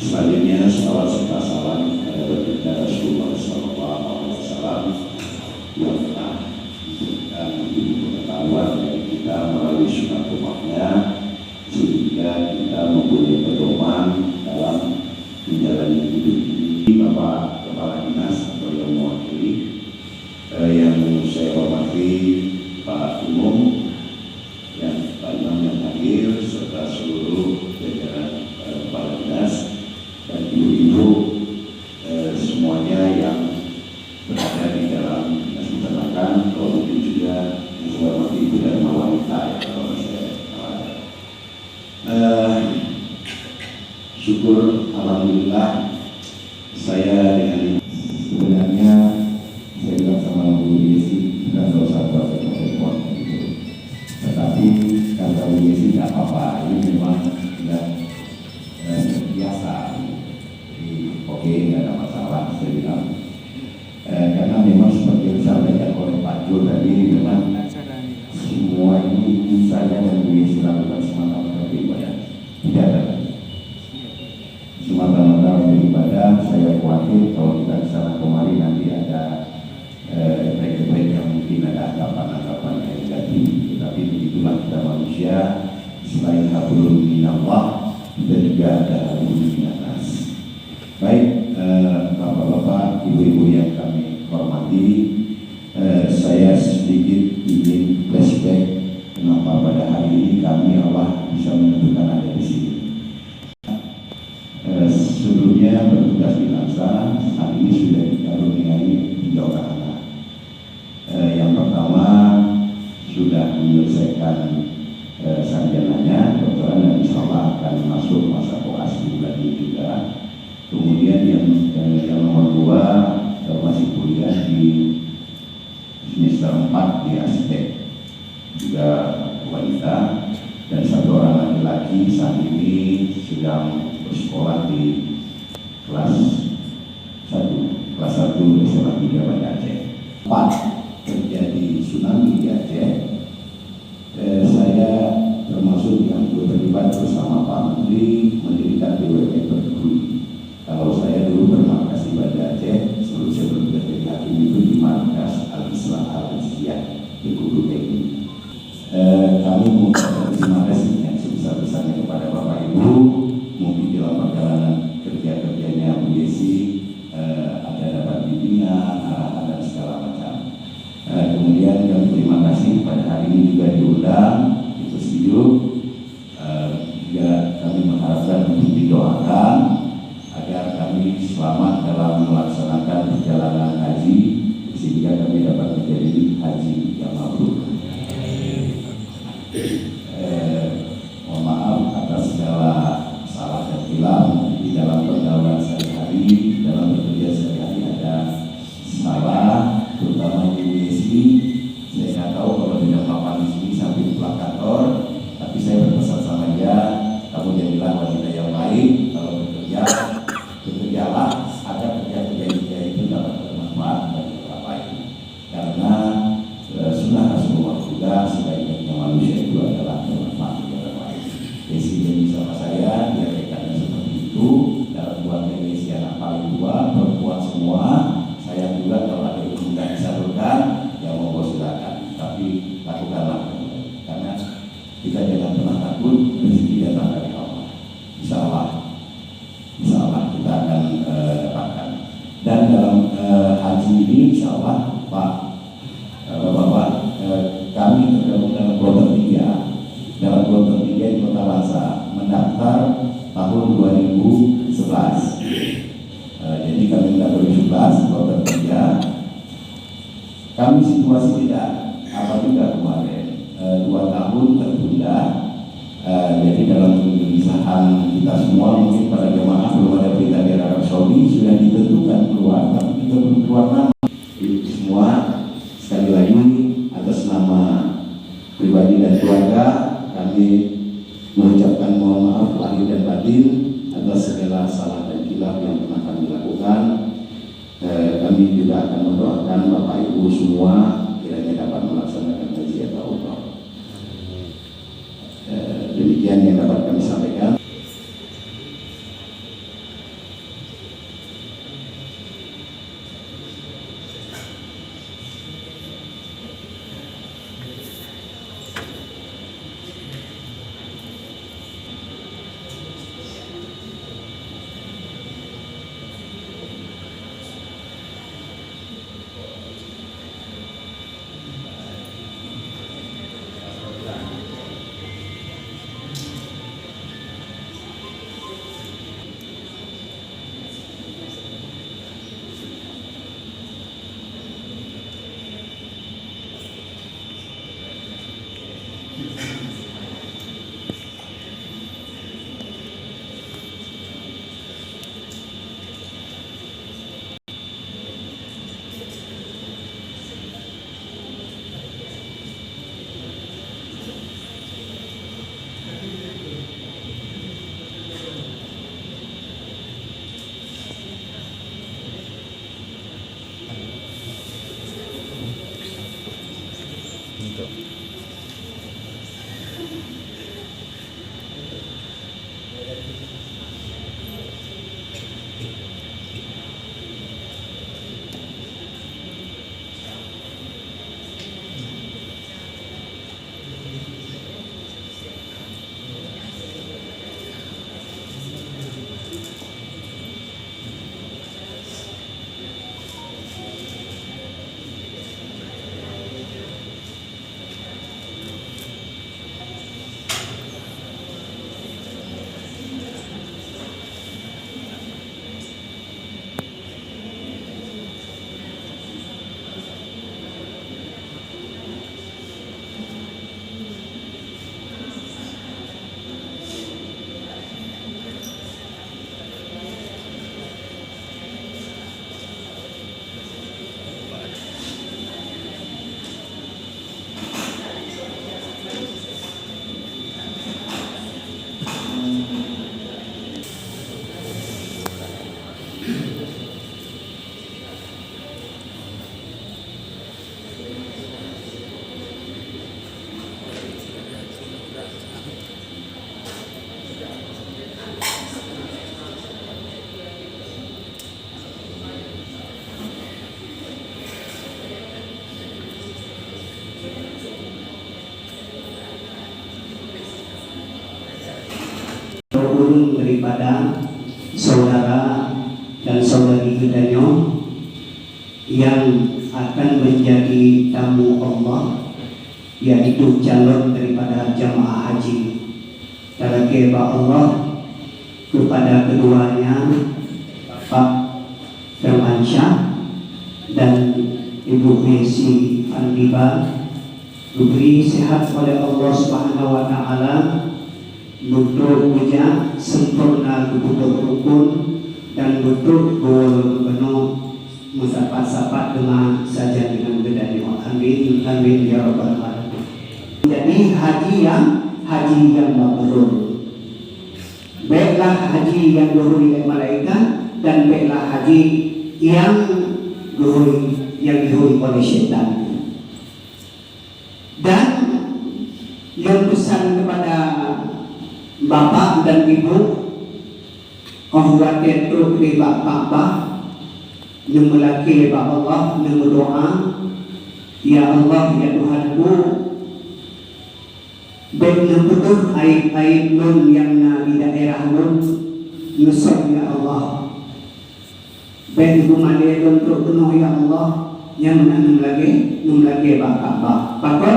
Selanjutnya salawat serta salam kepada baginda Rasulullah Sallallahu Alaihi Wasallam yang telah diberikan pengetahuan dari kita melalui sunnah umatnya, sehingga kita mempunyai pedoman dalam menjalani hidup ini. Bapak Kepala Dinas atau yang mewakili, yang saya hormati Pak Umum, yang Pak Imam yang hadir, serta seluruh jajaran Kepala Dinas dan ibu-ibu semuanya yang berada di dalam dinas peternakan, kemudian juga yang saya hormati ibu dan wanita ya, kalau saya syukur alhamdulillah saya dengan sebenarnya saya bilang sama Bu Yesi bukan dosa-dosa perempuan gitu, tetapi kata Bu Yesi tidak apa-apa, ini memang sudah biasa. Oke, nggak ada masalah, saya bilang. Karena memang seperti yang disampaikan oleh Pak Jo tadi, memang semua ini saya dan Bu Yesi lakukan semata-mata beribadah. Tidak ada semata-mata beribadah. Saya khawatir kalau kita kesana kemari nanti ada baik-baik yang mungkin ada anggapan-anggapan yang negatif. Tetapi begitulah kita manusia. Selain hablum minallah, kita juga ada hablum minannas. Baik, bapak-bapak, ibu-ibu yang kami hormati, saya sedikit ingin flashback kenapa pada hari ini kami Allah bisa menentukan ada di sini. Sebelumnya bertugas di Langsa, saat ini sudah dikaruniai 3 orang anak. Yang pertama sudah menyelesaikan sarjananya, doktoran, dan insya Allah akan masuk masa koas di bulan ini juga. Kemudian yang nomor 2 masih kuliah di semester 4 di arsitek, juga wanita, dan 1 orang laki-laki saat ini sedang bersekolah di kelas 1 SMA 3 Banda Aceh. 4 terjadi tsunami di Aceh. Saya termasuk yang terlibat bersama Pak Menteri mendirikan BUMN Berduri. Kalau saya dulu bermarkas di Banda Aceh, sebelum saya bertugas jadi hakim itu di markas Al-Islam Al-Azhar di Kudu ini. Kami mengucapkan terima kasih yang sebesar-besarnya kepada Bapak Ibu. Mungkin dalam perjalanan kerja-kerjanya Bu Yesi ada dapat bimbingan, arahan, dan segala macam. Kemudian kami terima kasih pada hari ini juga diundang, itu setuju. Juga kami mengharapkan untuk didoakan agar kami selamat dalam melaksanakan perjalanan haji, sehingga kami dapat menjadi haji yang mabrur. Mohon maaf atas segala salah dan hilaf di dalam pergaulan sehari-hari, dalam bekerja sehari-hari ada salah, terutama di Yesi. Saya nggak tahu kalau tidak papan di sini sampai pulang kantor, tapi saya berpesan sama dia, kamu jadilah wanita yang baik. Kalau bekerja, bekerjalah agar kerja-kerja itu dapat bermanfaat bagi orang lain. Karena sunnah Rasulullah juga sebaik-baiknya manusia itu adalah bermanfaat bagi orang lain. Yesi jadi sama saya, dia rekannya seperti itu. Dalam keluarga Yesi anak paling tua, perempuan semua. Saya juga kalau ada yang tidak disalurkan, ya monggo silakan. Tapi lakukanlah, karena kita jangan pernah takut, rezeki datang dari Allah. Insya Allah kita akan dapatkan. Dan dalam haji ini, insya Allah Pak Bapak, kami tergabung dalam kloter 3. Dalam kloter 3 di Kota Langsa mendaftar tahun 2011. Jadi kami mendaftar 2011 kloter 3. Kami situasi tidak apa juga kemarin, 2 tahun tertunda. Jadi dalam kegelisahan kita semua, mungkin para jemaah belum ada berita dari Arab Saudi, sudah ditentukan keluar, tapi kita belum keluar nama. Itu semua sekali lagi atas nama pribadi dan keluarga kami mengucapkan mohon maaf lahir dan batin atas segala salah dan khilaf yang pernah kami lakukan. Kami juga akan mendoakan Bapak Ibu semua kiranya dapat melaksanakan haji atau umrah. Demikian yang dapat kami sampaikan. turun daripada saudara dan saudari kitanya yang akan menjadi tamu Allah, yaitu calon daripada jamaah haji. Terima Allah kepada keduanya, Pak Firmansyah dan Ibu Messi Andiba, diberi sehat oleh Allah Subhanahu wa Ta'ala, untuk kerja sempurna kebutuhan rukun dan betul penuh mendapat dengan saja dengan bedanya. Amin amin ya rabbal alamin. Jadi haji yang mabrur, baiklah haji yang dihuri oleh malaikat dan baiklah haji yang dihuri oleh syaitan. Dan yang pesan kepada bapak dan ibu, khawatir terus di bapak melaki lebat Allah, berdoa, ya Allah ya Tuhanku, betul aib-aib nun yang di daerah nun nusuk ya Allah, baik kumade untuk penuh ya Allah, yang menanam lagi bapak. Bahkan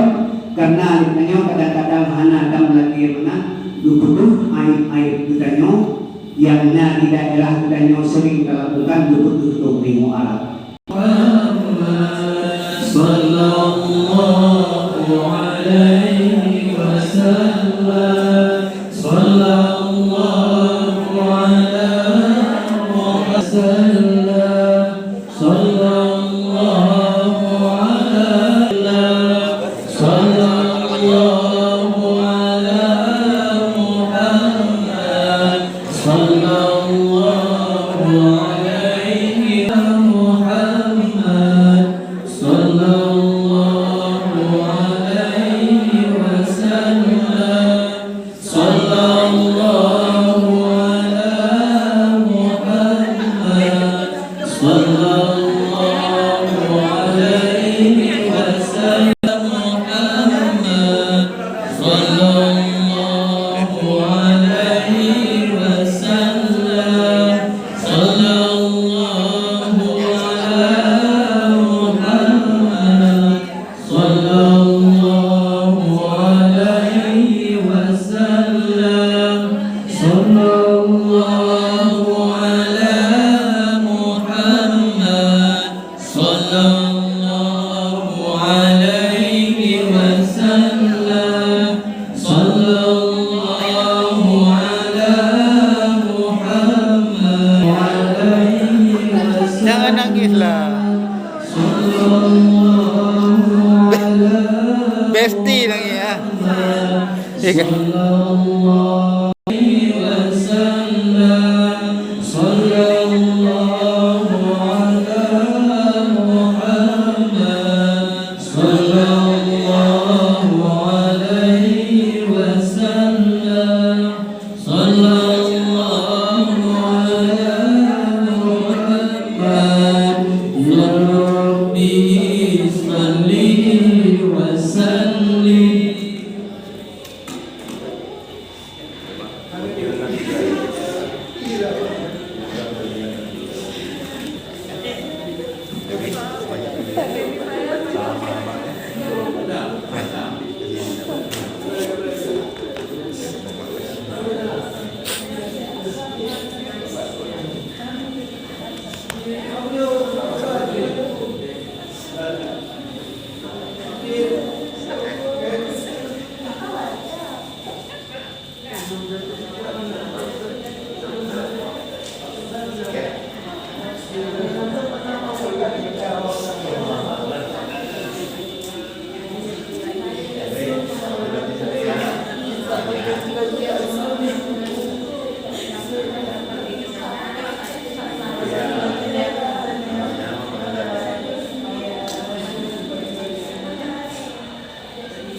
karena ditanya kadang-kadang hana ada lagi mana betul aib-aib ditanya yang di daerah kitanya sering dilakukan betul di Arab. Sallallahu alaihi wasallam, sallallahu alaihi wasallam, sallallahu alaihi wasallam. Jangan nangislah. Besti nangis ya. Iya kan?